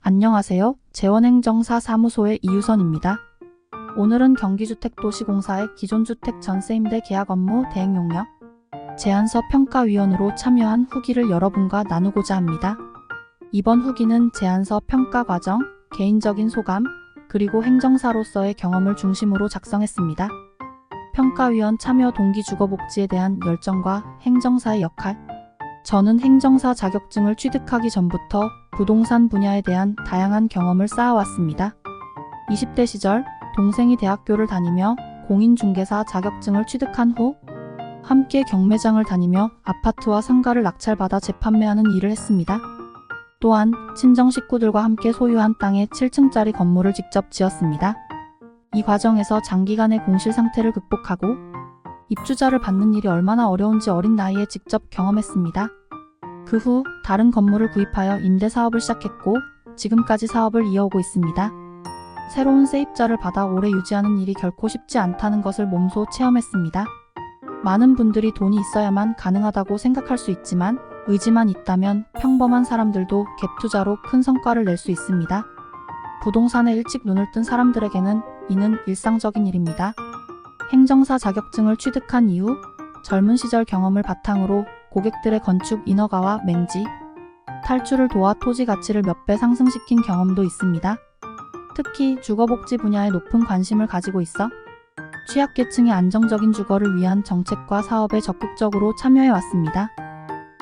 안녕하세요. 재원행정사 사무소의 이유선입니다. 오늘은 경기주택도시공사의 기존주택 전세임대 계약 업무 대행 용역 제안서 평가위원으로 참여한 후기를 여러분과 나누고자 합니다. 이번 후기는 제안서 평가 과정, 개인적인 소감, 그리고 행정사로서의 경험을 중심으로 작성했습니다. 평가위원 참여 동기 주거복지에 대한 열정과 행정사의 역할. 저는 행정사 자격증을 취득하기 전부터 부동산 분야에 대한 다양한 경험을 쌓아왔습니다. 20대 시절 동생이 대학교를 다니며 공인중개사 자격증을 취득한 후 함께 경매장을 다니며 아파트와 상가를 낙찰받아 재판매하는 일을 했습니다. 또한 친정 식구들과 함께 소유한 땅에 7층짜리 건물을 직접 지었습니다. 이 과정에서 장기간의 공실 상태를 극복하고 입주자를 받는 일이 얼마나 어려운지 어린 나이에 직접 경험했습니다. 그 후 다른 건물을 구입하여 임대사업을 시작했고 지금까지 사업을 이어오고 있습니다. 새로운 세입자를 받아 오래 유지하는 일이 결코 쉽지 않다는 것을 몸소 체험했습니다. 많은 분들이 돈이 있어야만 가능하다고 생각할 수 있지만 의지만 있다면 평범한 사람들도 갭 투자로 큰 성과를 낼 수 있습니다. 부동산에 일찍 눈을 뜬 사람들에게는 이는 일상적인 일입니다. 행정사 자격증을 취득한 이후 젊은 시절 경험을 바탕으로 고객들의 건축 인허가와 맹지, 탈출을 도와 토지 가치를 몇 배 상승시킨 경험도 있습니다. 특히 주거복지 분야에 높은 관심을 가지고 있어 취약계층의 안정적인 주거를 위한 정책과 사업에 적극적으로 참여해왔습니다.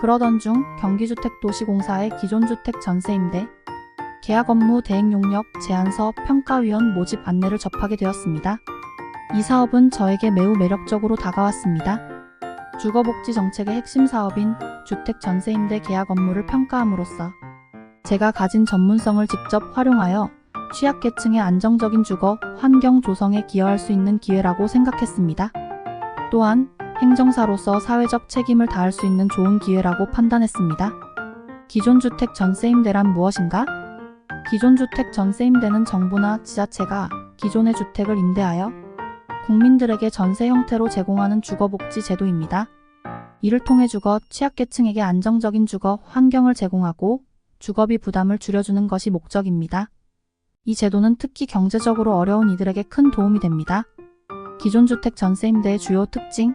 그러던 중 경기주택도시공사의 기존주택 전세임대 계약 업무 대행 용역 제안서 평가위원 모집 안내를 접하게 되었습니다. 이 사업은 저에게 매우 매력적으로 다가왔습니다. 주거복지 정책의 핵심 사업인 주택 전세임대 계약 업무를 평가함으로써 제가 가진 전문성을 직접 활용하여 취약계층의 안정적인 주거 환경 조성에 기여할 수 있는 기회라고 생각했습니다. 또한 행정사로서 사회적 책임을 다할 수 있는 좋은 기회라고 판단했습니다. 기존주택 전세임대란 무엇인가? 기존주택 전세임대는 정부나 지자체가 기존의 주택을 임대하여 국민들에게 전세 형태로 제공하는 주거복지 제도입니다. 이를 통해 주거 취약계층에게 안정적인 주거 환경을 제공하고 주거비 부담을 줄여주는 것이 목적입니다. 이 제도는 특히 경제적으로 어려운 이들에게 큰 도움이 됩니다. 기존주택 전세임대의 주요 특징.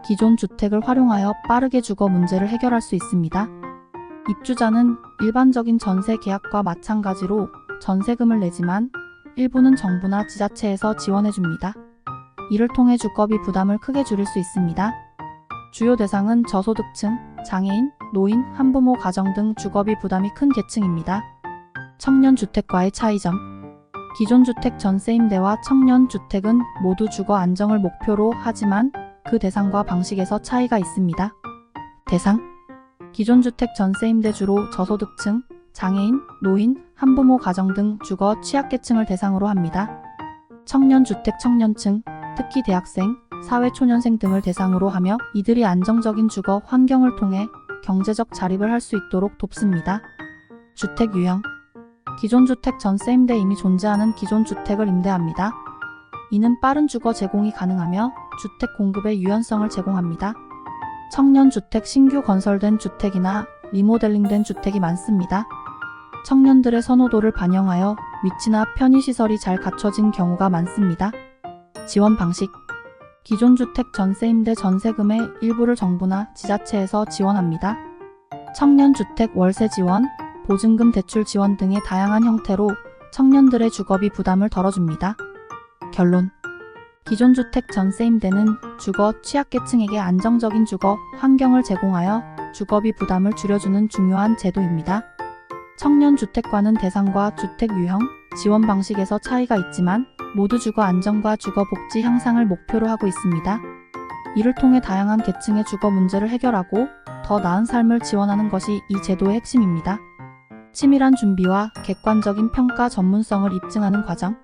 기존 주택을 활용하여 빠르게 주거 문제를 해결할 수 있습니다. 입주자는 일반적인 전세 계약과 마찬가지로 전세금을 내지만 일부는 정부나 지자체에서 지원해줍니다. 이를 통해 주거비 부담을 크게 줄일 수 있습니다. 주요 대상은 저소득층, 장애인, 노인, 한부모 가정 등 주거비 부담이 큰 계층입니다. 청년주택과의 차이점. 기존주택 전세임대와 청년주택은 모두 주거 안정을 목표로 하지만 그 대상과 방식에서 차이가 있습니다. 대상. 기존주택 전세임대 주로 저소득층, 장애인, 노인, 한부모 가정 등 주거 취약계층을 대상으로 합니다. 청년주택 청년층, 특히 대학생, 사회초년생 등을 대상으로 하며 이들이 안정적인 주거 환경을 통해 경제적 자립을 할 수 있도록 돕습니다. 주택 유형. 기존주택 전세임대에 이미 존재하는 기존주택을 임대합니다. 이는 빠른 주거 제공이 가능하며 주택 공급의 유연성을 제공합니다. 청년주택 신규 건설된 주택이나 리모델링된 주택이 많습니다. 청년들의 선호도를 반영하여 위치나 편의시설이 잘 갖춰진 경우가 많습니다. 지원 방식. 기존주택 전세임대 전세금의 일부를 정부나 지자체에서 지원합니다. 청년주택 월세 지원, 보증금 대출 지원 등의 다양한 형태로 청년들의 주거비 부담을 덜어줍니다. 결론. 기존주택 전세임대는 주거 취약계층에게 안정적인 주거 환경을 제공하여 주거비 부담을 줄여주는 중요한 제도입니다. 청년주택과는 대상과 주택 유형, 지원 방식에서 차이가 있지만 모두 주거 안정과 주거 복지 향상을 목표로 하고 있습니다. 이를 통해 다양한 계층의 주거 문제를 해결하고 더 나은 삶을 지원하는 것이 이 제도의 핵심입니다. 치밀한 준비와 객관적인 평가 전문성을 입증하는 과정.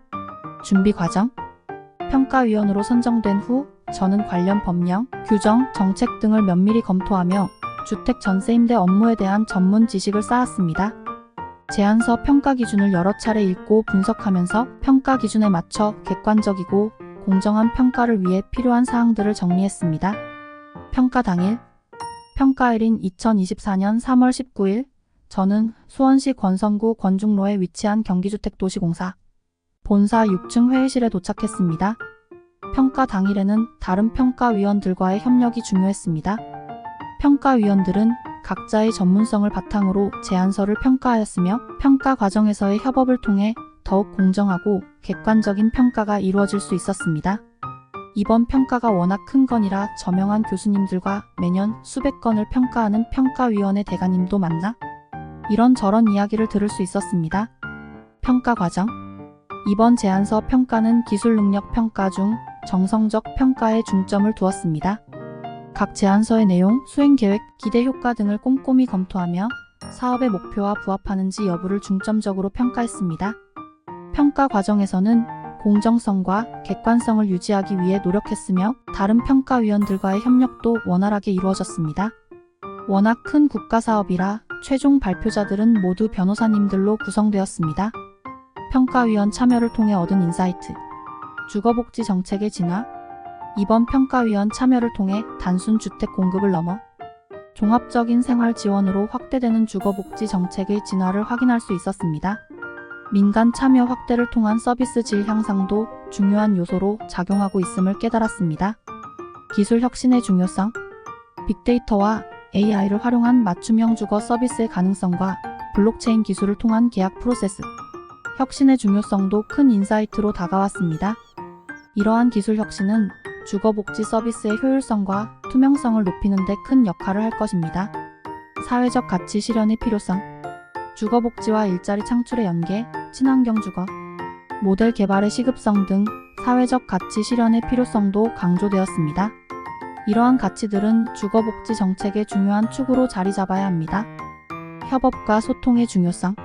준비 과정. 평가위원으로 선정된 후 저는 관련 법령, 규정, 정책 등을 면밀히 검토하며 주택 전세임대 업무에 대한 전문 지식을 쌓았습니다. 제안서 평가 기준을 여러 차례 읽고 분석하면서 평가 기준에 맞춰 객관적이고 공정한 평가를 위해 필요한 사항들을 정리했습니다. 평가 당일. 평가일인 2024년 3월 19일 저는 수원시 권선구 권중로에 위치한 경기주택도시공사 본사 6층 회의실에 도착했습니다. 평가 당일에는 다른 평가위원들과의 협력이 중요했습니다. 평가위원들은 각자의 전문성을 바탕으로 제안서를 평가하였으며 평가 과정에서의 협업을 통해 더욱 공정하고 객관적인 평가가 이루어질 수 있었습니다. 이번 평가가 워낙 큰 건이라 저명한 교수님들과 매년 수백 건을 평가하는 평가위원회 대가님도 만나 이런저런 이야기를 들을 수 있었습니다. 평가 과정. 이번 제안서 평가는 기술능력 평가 중 정성적 평가에 중점을 두었습니다. 각 제안서의 내용, 수행계획, 기대 효과 등을 꼼꼼히 검토하며 사업의 목표와 부합하는지 여부를 중점적으로 평가했습니다. 평가 과정에서는 공정성과 객관성을 유지하기 위해 노력했으며 다른 평가위원들과의 협력도 원활하게 이루어졌습니다. 워낙 큰 국가사업이라 최종 발표자들은 모두 변호사님들로 구성되었습니다. 평가위원 참여를 통해 얻은 인사이트. 주거복지 정책의 진화. 이번 평가위원 참여를 통해 단순 주택 공급을 넘어 종합적인 생활 지원으로 확대되는 주거복지 정책의 진화를 확인할 수 있었습니다. 민간 참여 확대를 통한 서비스 질 향상도 중요한 요소로 작용하고 있음을 깨달았습니다. 기술 혁신의 중요성. 빅데이터와 AI를 활용한 맞춤형 주거 서비스의 가능성과 블록체인 기술을 통한 계약 프로세스. 혁신의 중요성도 큰 인사이트로 다가왔습니다. 이러한 기술 혁신은 주거복지 서비스의 효율성과 투명성을 높이는 데 큰 역할을 할 것입니다. 사회적 가치 실현의 필요성. 주거복지와 일자리 창출의 연계, 친환경 주거, 모델 개발의 시급성 등 사회적 가치 실현의 필요성도 강조되었습니다. 이러한 가치들은 주거복지 정책의 중요한 축으로 자리 잡아야 합니다. 협업과 소통의 중요성.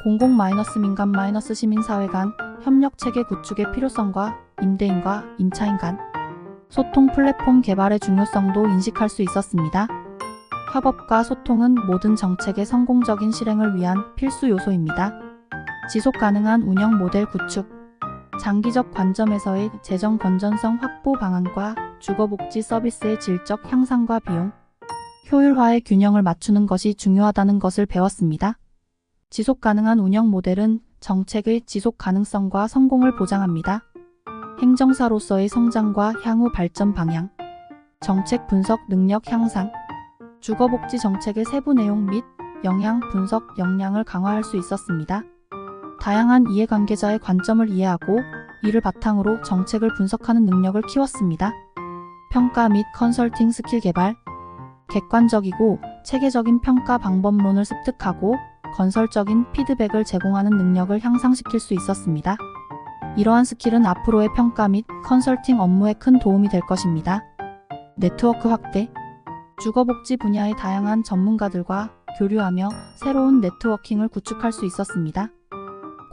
공공-민간-시민사회 간 협력체계 구축의 필요성과 임대인과 임차인 간 소통 플랫폼 개발의 중요성도 인식할 수 있었습니다. 협업과 소통은 모든 정책의 성공적인 실행을 위한 필수 요소입니다. 지속 가능한 운영 모델 구축. 장기적 관점에서의 재정 건전성 확보 방안과 주거복지 서비스의 질적 향상과 비용, 효율화의 균형을 맞추는 것이 중요하다는 것을 배웠습니다. 지속 가능한 운영 모델은 정책의 지속 가능성과 성공을 보장합니다. 행정사로서의 성장과 향후 발전 방향, 정책 분석 능력 향상, 주거복지 정책의 세부 내용 및 영향 분석 역량을 강화할 수 있었습니다. 다양한 이해관계자의 관점을 이해하고 이를 바탕으로 정책을 분석하는 능력을 키웠습니다. 평가 및 컨설팅 스킬 개발. 객관적이고 체계적인 평가 방법론을 습득하고 건설적인 피드백을 제공하는 능력을 향상시킬 수 있었습니다. 이러한 스킬은 앞으로의 평가 및 컨설팅 업무에 큰 도움이 될 것입니다. 네트워크 확대. 주거복지 분야의 다양한 전문가들과 교류하며 새로운 네트워킹을 구축할 수 있었습니다.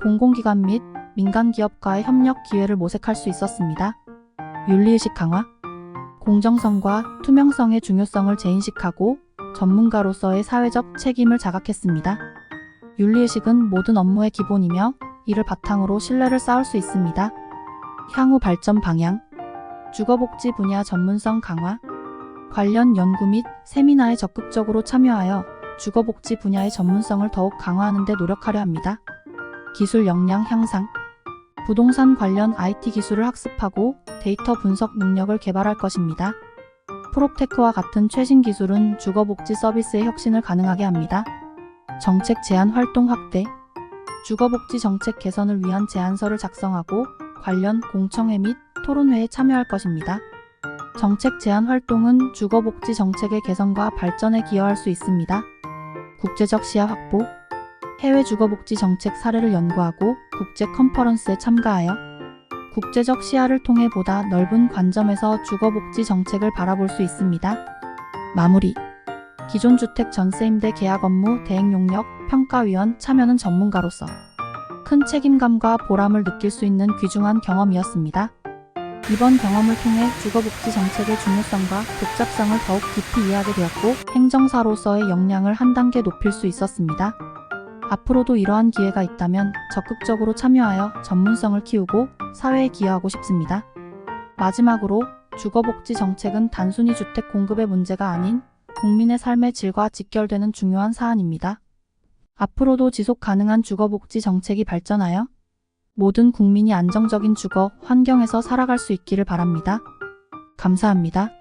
공공기관 및 민간기업과의 협력 기회를 모색할 수 있었습니다. 윤리의식 강화. 공정성과 투명성의 중요성을 재인식하고 전문가로서의 사회적 책임을 자각했습니다. 윤리의식은 모든 업무의 기본이며 이를 바탕으로 신뢰를 쌓을 수 있습니다. 향후 발전 방향. 주거복지 분야 전문성 강화. 관련 연구 및 세미나에 적극적으로 참여하여 주거복지 분야의 전문성을 더욱 강화하는 데 노력하려 합니다. 기술 역량 향상. 부동산 관련 IT 기술을 학습하고 데이터 분석 능력을 개발할 것입니다. 프롭테크와 같은 최신 기술은 주거복지 서비스의 혁신을 가능하게 합니다. 정책 제안 활동 확대. 주거복지 정책 개선을 위한 제안서를 작성하고 관련 공청회 및 토론회에 참여할 것입니다. 정책 제안 활동은 주거복지 정책의 개선과 발전에 기여할 수 있습니다. 국제적 시야 확보. 해외 주거복지 정책 사례를 연구하고 국제 컨퍼런스에 참가하여 국제적 시야를 통해 보다 넓은 관점에서 주거복지 정책을 바라볼 수 있습니다. 마무리. 기존 주택 전세임대 계약 업무 대행 용역 평가위원 참여는 전문가로서 큰 책임감과 보람을 느낄 수 있는 귀중한 경험이었습니다. 이번 경험을 통해 주거복지 정책의 중요성과 복잡성을 더욱 깊이 이해하게 되었고 행정사로서의 역량을 한 단계 높일 수 있었습니다. 앞으로도 이러한 기회가 있다면 적극적으로 참여하여 전문성을 키우고 사회에 기여하고 싶습니다. 마지막으로 주거복지 정책은 단순히 주택 공급의 문제가 아닌 국민의 삶의 질과 직결되는 중요한 사안입니다. 앞으로도 지속 가능한 주거복지 정책이 발전하여 모든 국민이 안정적인 주거 환경에서 살아갈 수 있기를 바랍니다. 감사합니다.